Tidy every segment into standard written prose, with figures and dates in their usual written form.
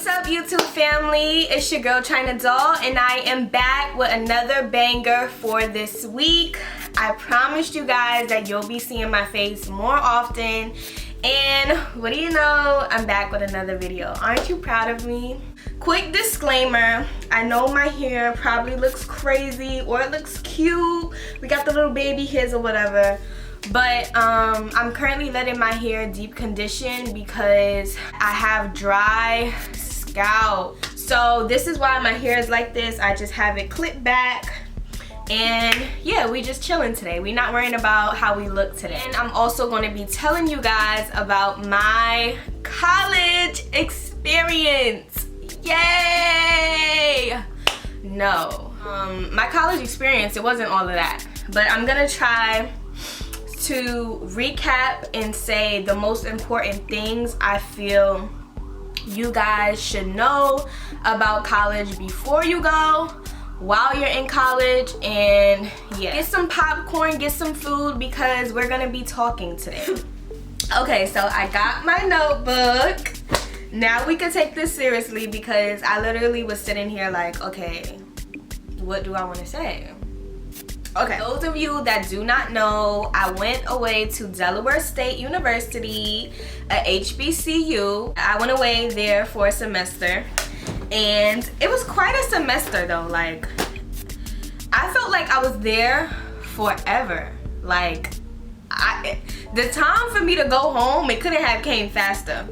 What's up, YouTube family? It's your girl China Doll, and I am back with another banger for this week. I promised you guys that you'll be seeing my face more often, and what do you know, I'm back with another video. Aren't you proud of me? Quick disclaimer, I know my hair probably looks crazy or it looks cute. We got the little baby hairs or whatever. But I'm currently letting my hair deep condition because I have dry scalp. So this is why my hair is like this. I just have it clipped back. And yeah, we just chilling today. We're not worrying about how we look today. And I'm also going to be telling you guys about my college experience. Yay! No. My college experience, it wasn't all of that. But I'm gonna try to recap and say the most important things I feel you guys should know about college before you go, while you're in college, and yeah. Get some popcorn, get some food, because we're gonna be talking today. Okay, so I got my notebook. Now we can take this seriously because I literally was sitting here like, okay, what do I want to say? Okay, those of you that do not know, I went away to Delaware State University, a HBCU. I went away there for a semester, and it was quite a semester though. Like, I felt like I was there forever. Like, the time for me to go home, it couldn't have came faster.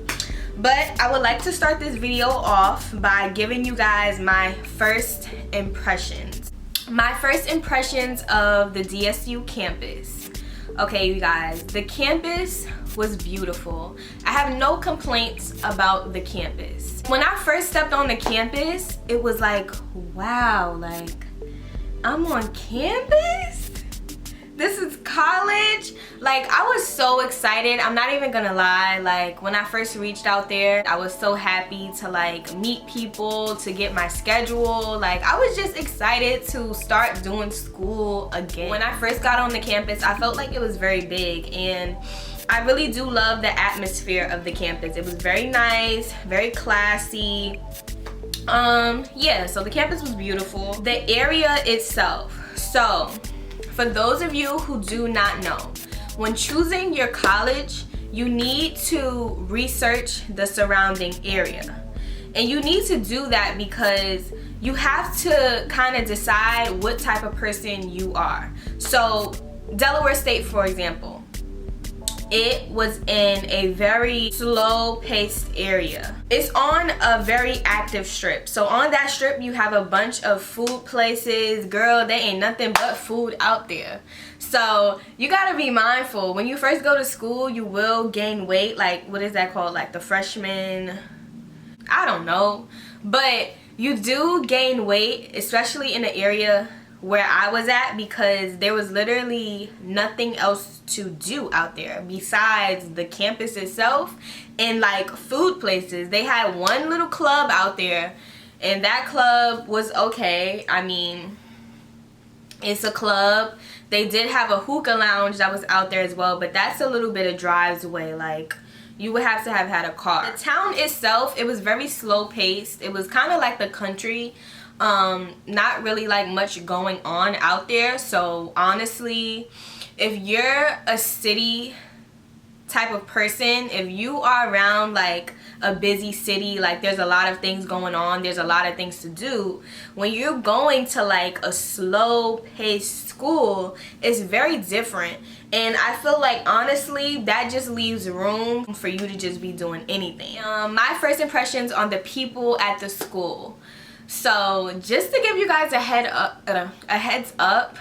But I would like to start this video off by giving you guys my first impressions. My first impressions of the DSU campus. Okay, you guys, the campus was beautiful. I have no complaints about the campus. When I first stepped on the campus, it was like, wow, like, I'm on campus? This is college? Like, I was so excited. I'm not even gonna lie. Like, when I first reached out there, I was so happy to like meet people, to get my schedule. Like, I was just excited to start doing school again. When I first got on the campus, I felt like it was very big, and I really do love the atmosphere of the campus. It was very nice, very classy. Yeah, so the campus was beautiful. The area itself. So, for those of you who do not know, when choosing your college, you need to research the surrounding area. And you need to do that because you have to kind of decide what type of person you are. So, Delaware State, for example, it was in a very slow-paced area. It's on a very active strip. So on that strip, you have a bunch of food places. Girl, there ain't nothing but food out there. So you gotta be mindful. When you first go to school, you will gain weight. Like, what is that called? Like the freshman, I don't know. But you do gain weight, especially in the area where I was at, because there was literally nothing else to do out there besides the campus itself and like food places. They had one little club out there, and that club was okay. I mean, it's a club. They did have a hookah lounge that was out there as well, but that's a little bit of drives away. Like, you would have to have had a car. The town itself, it was very slow paced. It was kind of like the country. Not really like much going on out there. So honestly, if you're a city type of person, if you are around like a busy city, like there's a lot of things going on, there's a lot of things to do, when you're going to like a slow paced school, it's very different. And I feel like honestly that just leaves room for you to just be doing anything. My first impressions on the people at the school. So just to give you guys a heads up,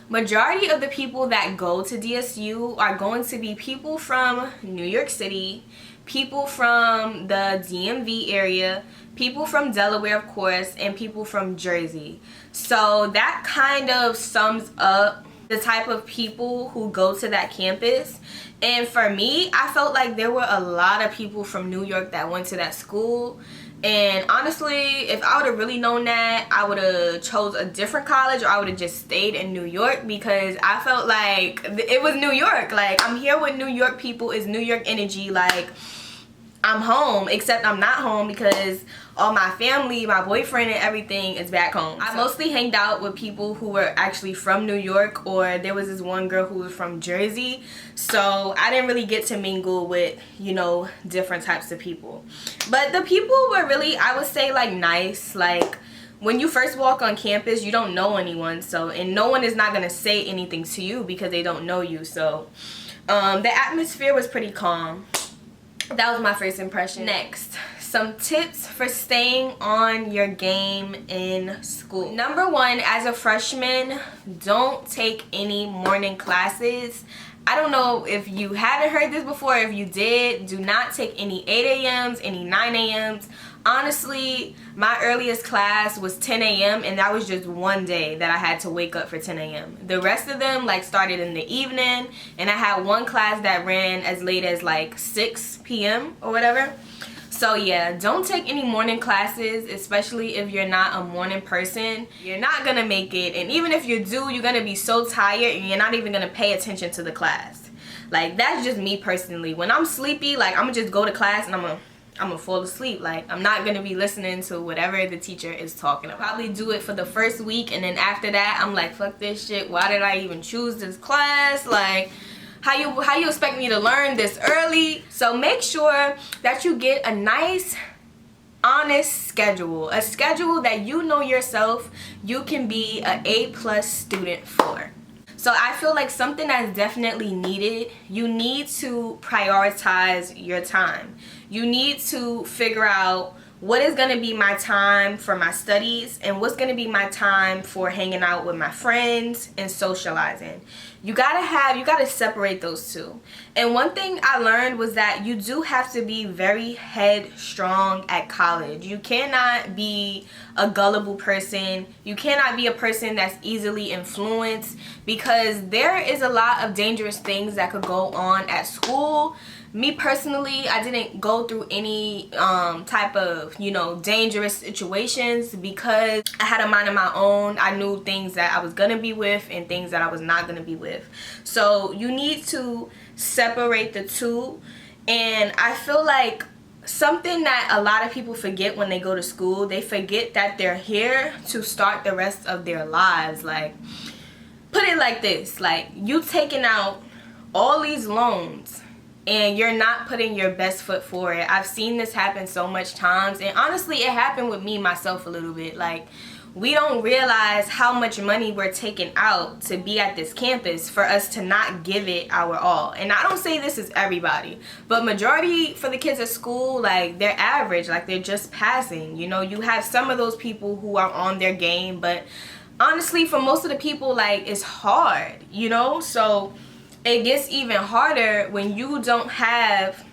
majority of the people that go to DSU are going to be people from New York City, people from the DMV area, people from Delaware, of course, and people from Jersey. So that kind of sums up the type of people who go to that campus. And for me, I felt like there were a lot of people from New York that went to that school. And honestly, if I would have really known that, I would have chose a different college, or I would have just stayed in New York, because I felt like it was New York. Like, I'm here with New York people. It's New York energy. Like, I'm home, except I'm not home because all my family, my boyfriend and everything is back home. I mostly hanged out with people who were actually from New York, or there was this one girl who was from Jersey. So I didn't really get to mingle with, you know, different types of people. But the people were really, I would say, like, nice. Like, when you first walk on campus, you don't know anyone. So, and no one is not going to say anything to you because they don't know you. So the atmosphere was pretty calm. That was my first impression. Next, some tips for staying on your game in school. Number one, as a freshman, don't take any morning classes. I don't know if you haven't heard this before. If you did, do not take any 8 a.m.s, any 9 a.m.s. Honestly, my earliest class was 10 a.m. and that was just one day that I had to wake up for 10 a.m. The rest of them like started in the evening, and I had one class that ran as late as like 6 p.m. or whatever. So yeah, don't take any morning classes, especially if you're not a morning person. You're not gonna make it, and even if you do, you're gonna be so tired and you're not even gonna pay attention to the class. Like, that's just me personally. When I'm sleepy, like, I'm gonna just go to class and I'm gonna fall asleep. Like, I'm not gonna be listening to whatever the teacher is talking about. I'll probably do it for the first week, and then after that I'm like, fuck this shit, why did I even choose this class? Like, how you expect me to learn this early? So make sure that you get a nice, honest schedule, a schedule that you know yourself you can be an A+ student for. So I feel like something that's definitely needed, you need to prioritize your time. You need to figure out what is going to be my time for my studies and what's going to be my time for hanging out with my friends and socializing. You gotta separate those two. And one thing I learned was that you do have to be very headstrong at college. You cannot be a gullible person. You cannot be a person that's easily influenced, because there is a lot of dangerous things that could go on at school. Me personally, I didn't go through any type of, you know, dangerous situations because I had a mind of my own. I knew things that I was gonna be with and things that I was not gonna be with. So you need to separate the two. And I feel like something that a lot of people forget when they go to school, they forget that they're here to start the rest of their lives. Like, put it like this, like, you taking out all these loans and you're not putting your best foot forward. I've seen this happen so much times, and honestly it happened with me myself a little bit. Like, we don't realize how much money we're taking out to be at this campus for us to not give it our all. And I don't say this is everybody, but majority for the kids at school, like, they're average, like they're just passing. You know, you have some of those people who are on their game, but honestly for most of the people, like, it's hard, you know? So it gets even harder when you don't have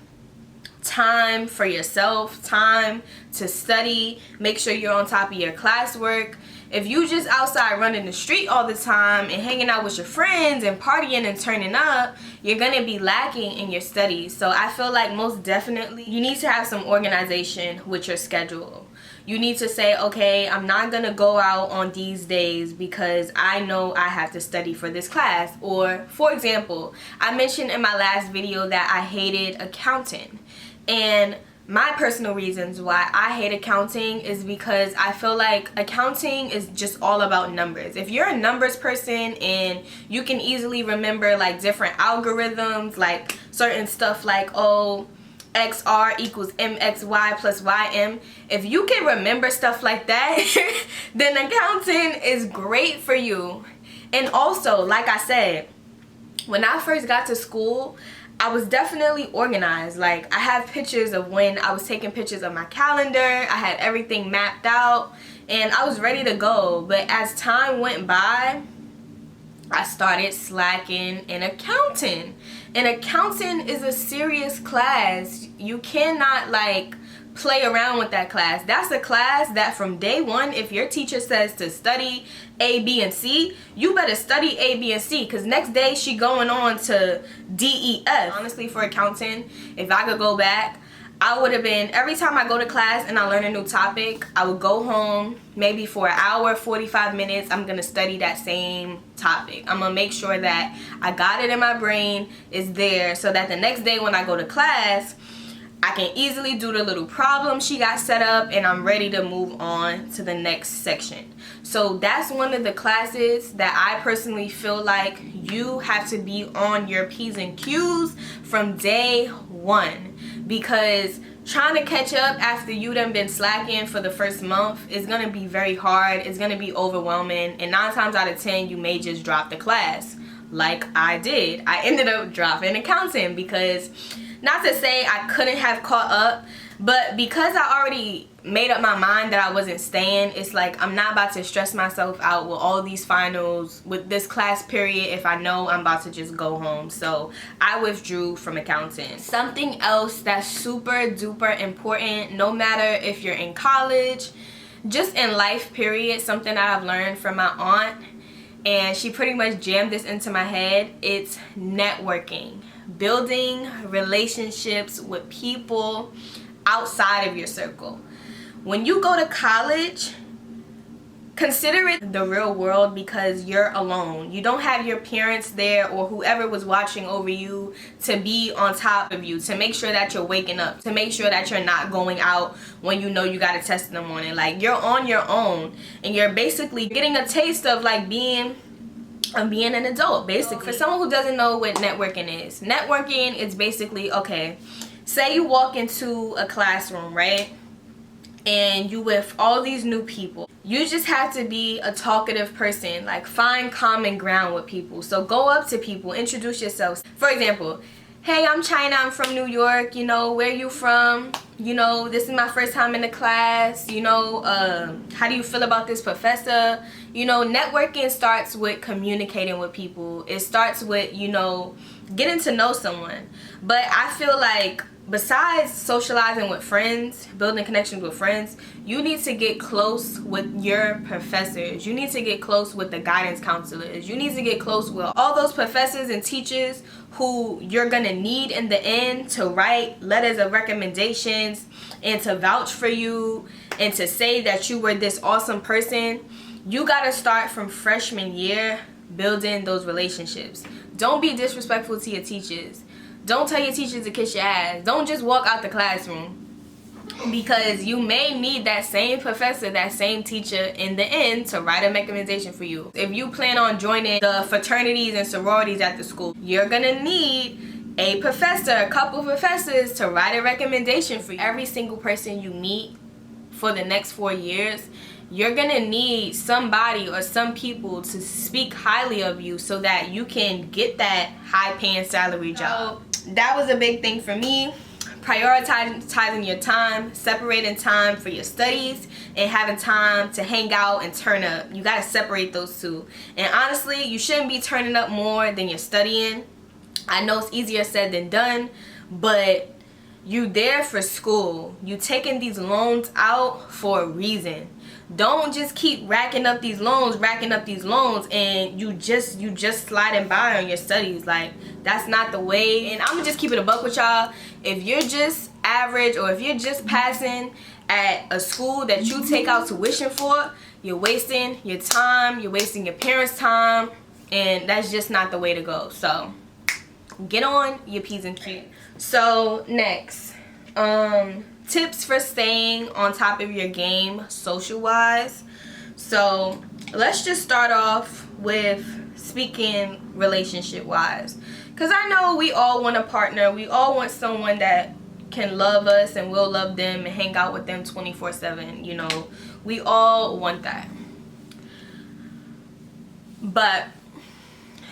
time for yourself, time to study, make sure you're on top of your classwork. If you just outside running the street all the time and hanging out with your friends and partying and turning up, you're gonna be lacking in your studies. So I feel like most definitely you need to have some organization with your schedule. You need to say, okay, I'm not gonna go out on these days because I know I have to study for this class. Or, for example, I mentioned in my last video that I hated accounting. And my personal reasons why I hate accounting is because I feel like accounting is just all about numbers. If you're a numbers person and you can easily remember like different algorithms, like certain stuff like, oh, XR equals MXY plus YM. If you can remember stuff like that, then accounting is great for you. And also, like I said, when I first got to school, I was definitely organized. Like, I have pictures of when I was taking pictures of my calendar. I had everything mapped out and I was ready to go. But as time went by, I started slacking in accounting. And accounting is a serious class. You cannot like play around with that class. That's a class that from day one, if your teacher says to study A, B, and C, you better study A, B, and C, because next day she going on to D, E, F. Honestly, for accounting, if I could go back, I would have been, every time I go to class and I learn a new topic, I would go home maybe for an hour, 45 minutes. I'm going to study that same topic. I'm going to make sure that I got it in my brain, it's there, so that the next day when I go to class, I can easily do the little problem she got set up, and I'm ready to move on to the next section. So that's one of the classes that I personally feel like you have to be on your P's and Q's from day one, because trying to catch up after you done been slacking for the first month is going to be very hard. It's going to be overwhelming, and 9 times out of 10 you may just drop the class like I did. I ended up dropping accounting because, not to say I couldn't have caught up, but because I already made up my mind that I wasn't staying, it's like I'm not about to stress myself out with all these finals, with this class period, if I know I'm about to just go home. So I withdrew from accounting. Something else that's super duper important, no matter if you're in college, just in life period, something that I've learned from my aunt, and she pretty much jammed this into my head, it's networking. Building relationships with people outside of your circle. When you go to college, consider it the real world, because you're alone. You don't have your parents there or whoever was watching over you to be on top of you, to make sure that you're waking up, to make sure that you're not going out when you know you got a test in the morning. Like, you're on your own, and you're basically getting a taste of like being an adult, basically. For someone who doesn't know what networking is basically, okay, say you walk into a classroom, right, and you with all these new people. You just have to be a talkative person, like find common ground with people. So go up to people, introduce yourselves. For example, hey, I'm China, I'm from New York, you know, where you from? You know, this is my first time in the class, you know, how do you feel about this professor? You know, networking starts with communicating with people. It starts with, you know, getting to know someone. But I feel like besides socializing with friends, building connections with friends, you need to get close with your professors. You need to get close with the guidance counselors. You need to get close with all those professors and teachers who you're gonna need in the end to write letters of recommendations and to vouch for you and to say that you were this awesome person. You gotta start from freshman year building those relationships. Don't be disrespectful to your teachers. Don't tell your teachers to kiss your ass. Don't just walk out the classroom, because you may need that same professor, that same teacher in the end to write a recommendation for you. If you plan on joining the fraternities and sororities at the school, you're gonna need a professor, a couple professors to write a recommendation for you. Every single person you meet for the next 4 years, you're gonna need somebody or some people to speak highly of you so that you can get that high paying salary job. That was a big thing for me. Prioritizing your time, separating time for your studies, and having time to hang out and turn up. You gotta separate those two. And honestly, you shouldn't be turning up more than you're studying. I know it's easier said than done, but you there for school. You taking these loans out for a reason. Don't just keep racking up these loans, and you just sliding by on your studies. Like, that's not the way. And I'm gonna just keep it a buck with y'all. If you're just average, or if you're just passing at a school that you take out tuition for, you're wasting your time, you're wasting your parents' time, and that's just not the way to go. So get on your P's and Q's. So next, tips for staying on top of your game social wise. So let's just start off with speaking relationship wise, because I know we all want a partner. We all want someone that can love us and we'll love them and hang out with them 24/7. You know, we all want that. But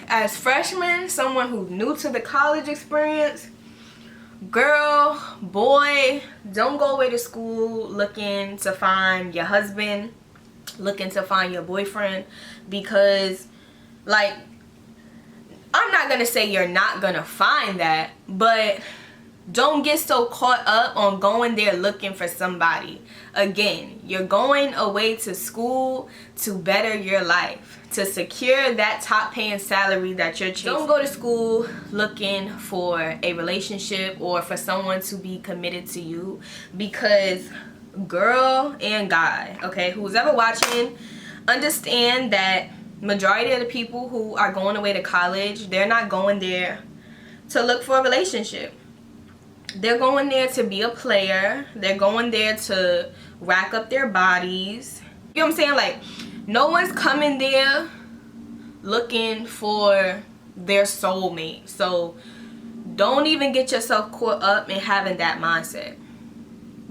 as freshmen, someone who's new to the college experience, girl, boy, don't go away to school looking to find your husband, looking to find your boyfriend, because, like, I'm not gonna say you're not gonna find that, but don't get so caught up on going there looking for somebody. Again, you're going away to school to better your life, to secure that top paying salary that you're chasing. Don't go to school looking for a relationship or for someone to be committed to you, because girl and guy, okay, who's ever watching, understand that majority of the people who are going away to college, they're not going there to look for a relationship. They're going there to be a player. They're going there to rack up their bodies. You know what I'm saying? Like, no one's coming there looking for their soulmate. So don't even get yourself caught up in having that mindset,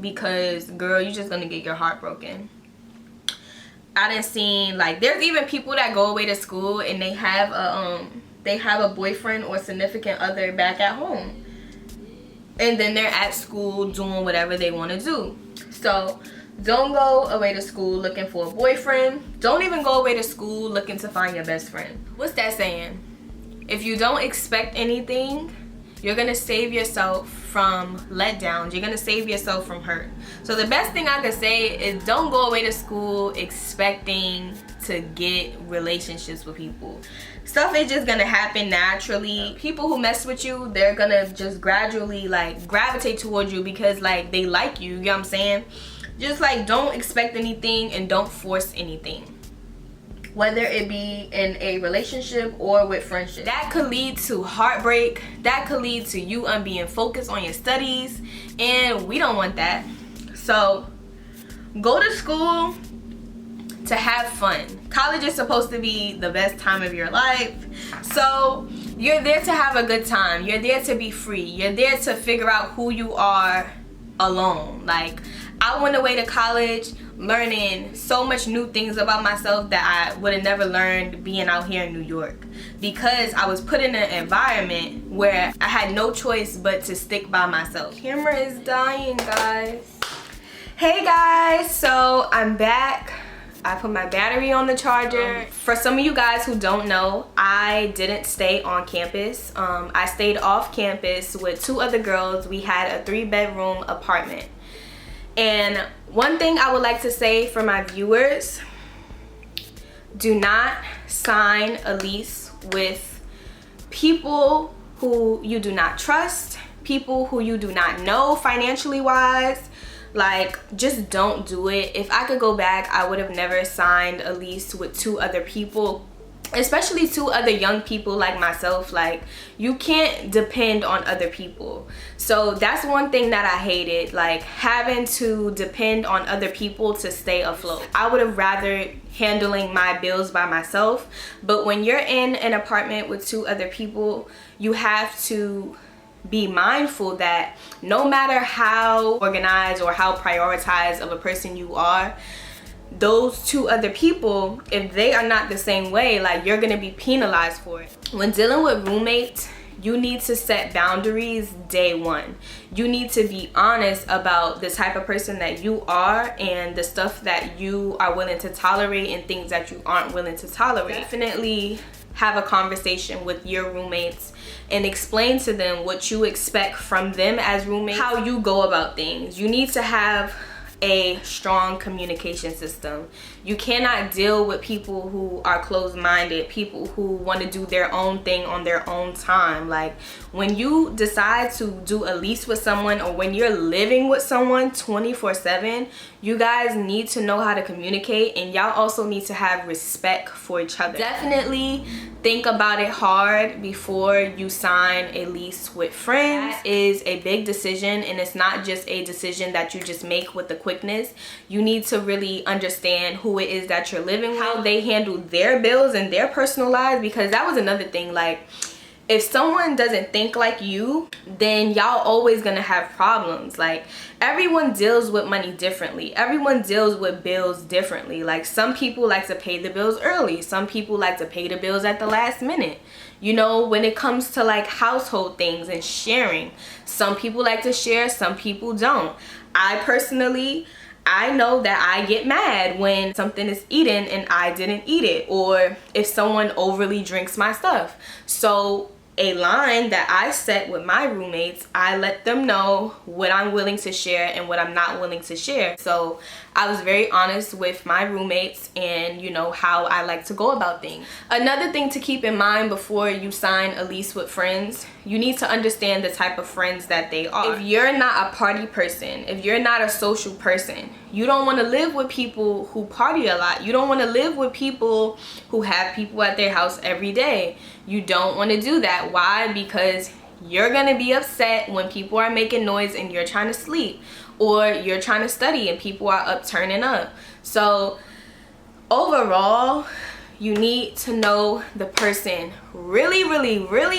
because girl, you're just gonna get your heart broken. I done seen, like, there's even people that go away to school and they have a boyfriend or significant other back at home, and then they're at school doing whatever they want to do. So don't go away to school looking for a boyfriend. Don't even go away to school looking to find your best friend. What's that saying? If you don't expect anything, you're gonna save yourself from letdowns. You're gonna save yourself from hurt. So the best thing I could say is don't go away to school expecting to get relationships with people. Stuff is just gonna happen naturally. People who mess with you, they're gonna just gradually like gravitate towards you because like they like you. You know what I'm saying? Just like don't expect anything and don't force anything, whether it be in a relationship or with friendship. That could lead to heartbreak. That could lead to you being focused on your studies, and we don't want that. So go to school to have fun. College is supposed to be the best time of your life. So you're there to have a good time. You're there to be free. You're there to figure out who you are alone. Like, I went away to college learning so much new things about myself that I would have never learned being out here in New York, because I was put in an environment where I had no choice but to stick by myself. Camera is dying, guys. Hey guys, so I'm back. I put my battery on the charger. For some of you guys who don't know, I didn't stay on campus. I stayed off campus with 2 other girls. We had a 3-bedroom apartment. And one thing I would like to say for my viewers, do not sign a lease with people who you do not trust, people who you do not know financially wise. Like, just don't do it. If I could go back, I would have never signed a lease with 2 other people, especially 2 other young people like myself. Like, you can't depend on other people. So that's one thing that I hated, like having to depend on other people to stay afloat. I would have rather handling my bills by myself. But when you're in an apartment with 2 other people, you have to be mindful that no matter how organized or how prioritized of a person you are, those 2 other people, if they are not the same way, like, you're gonna be penalized for it. When dealing with roommates, you need to set boundaries day one. You need to be honest about the type of person that you are and the stuff that you are willing to tolerate and things that you aren't willing to tolerate. Definitely have a conversation with your roommates and explain to them what you expect from them as roommates, how you go about things. You need to have a strong communication system. You cannot deal with people who are closed-minded, people who want to do their own thing on their own time. Like, when you decide to do a lease with someone, or when you're living with someone 24/7, you guys need to know how to communicate, and y'all also need to have respect for each other. Definitely think about it hard before you sign a lease with friends. That is a big decision, and it's not just a decision that you just make with the quickness. You need to really understand who it is that you're living with, how they handle their bills and their personal lives, because that was another thing. Like, if someone doesn't think like you, then y'all always gonna have problems. Like, everyone deals with money differently. Everyone deals with bills differently. Like, some people like to pay the bills early. Some people like to pay the bills at the last minute. You know, when it comes to like household things and sharing, some people like to share, some people don't. I know that I get mad when something is eaten and I didn't eat it, or if someone overly drinks my stuff. So a line that I set with my roommates, I let them know what I'm willing to share and what I'm not willing to share. So I was very honest with my roommates and, you know, how I like to go about things. Another thing to keep in mind before you sign a lease with friends, you need to understand the type of friends that they are. If you're not a party person, if you're not a social person, you don't want to live with people who party a lot. You don't want to live with people who have people at their house every day. You don't want to do that. Why? Because you're gonna be upset when people are making noise and you're trying to sleep, or you're trying to study and people are up turning up. So overall, you need to know the person, really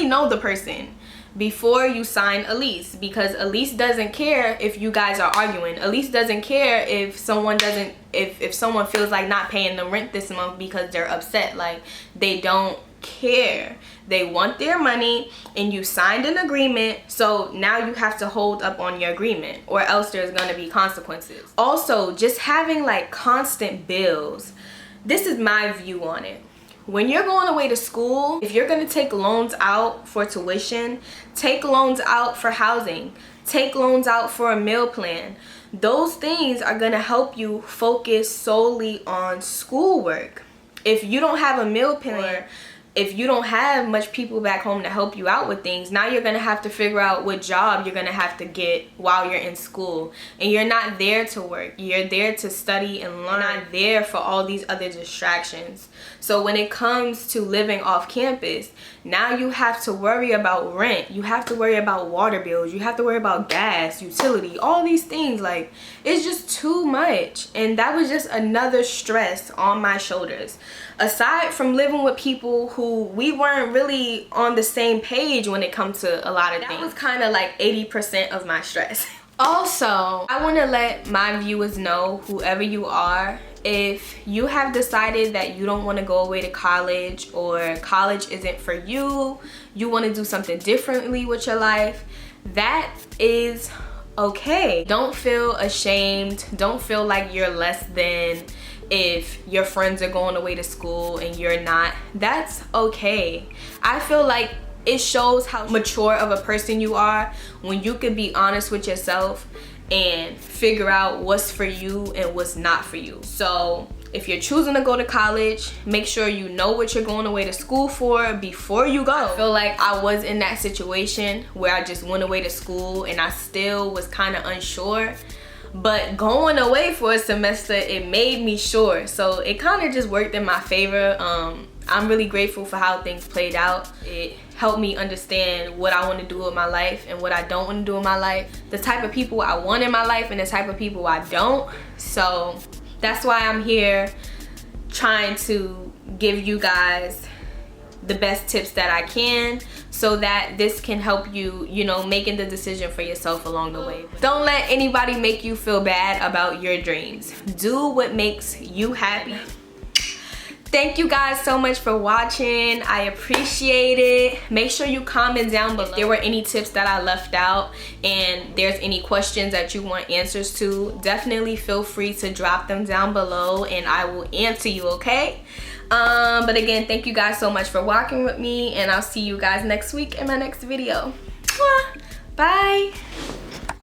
know the person before you sign a lease, because a lease doesn't care if you guys are arguing. A lease doesn't care if someone doesn't, if someone feels like not paying the rent this month because they're upset. Like, they don't care. They want their money, and you signed an agreement, so now you have to hold up on your agreement, or else there's gonna be consequences. Also, just having like constant bills, this is my view on it. When you're going away to school, if you're gonna take loans out for tuition, take loans out for housing, take loans out for a meal plan. Those things are gonna help you focus solely on schoolwork. If you don't have a meal plan, if you don't have much people back home to help you out with things, now you're gonna have to figure out what job you're gonna have to get while you're in school. And you're not there to work. You're there to study and learn. You're not there for all these other distractions. So when it comes to living off campus, now you have to worry about rent. You have to worry about water bills. You have to worry about gas, utility, all these things. Like, it's just too much. And that was just another stress on my shoulders. Aside from living with people who we weren't really on the same page when it comes to a lot of things. That was kind of like 80% of my stress. Also, I want to let my viewers know, whoever you are, if you have decided that you don't want to go away to college, or college isn't for you, you want to do something differently with your life, that is okay. Don't feel ashamed. Don't feel like you're less than if your friends are going away to school and you're not. That's okay. I feel like it shows how mature of a person you are when you can be honest with yourself and figure out what's for you and what's not for you. So if you're choosing to go to college, make sure you know what you're going away to school for before you go. I feel like I was in that situation where I just went away to school and I still was kind of unsure. But going away for a semester, it made me sure. So it kind of just worked in my favor. I'm really grateful for how things played out. It helped me understand what I want to do with my life and what I don't want to do in my life. The type of people I want in my life and the type of people I don't. So that's why I'm here trying to give you guys the best tips that I can, so that this can help you, you know, making the decision for yourself along the way. Don't let anybody make you feel bad about your dreams. Do what makes you happy. Thank you guys so much for watching. I appreciate it. Make sure you comment down below if there were any tips that I left out and there's any questions that you want answers to. Definitely feel free to drop them down below and I will answer you, okay? But again, thank you guys so much for walking with me, and I'll see you guys next week in my next video. Bye.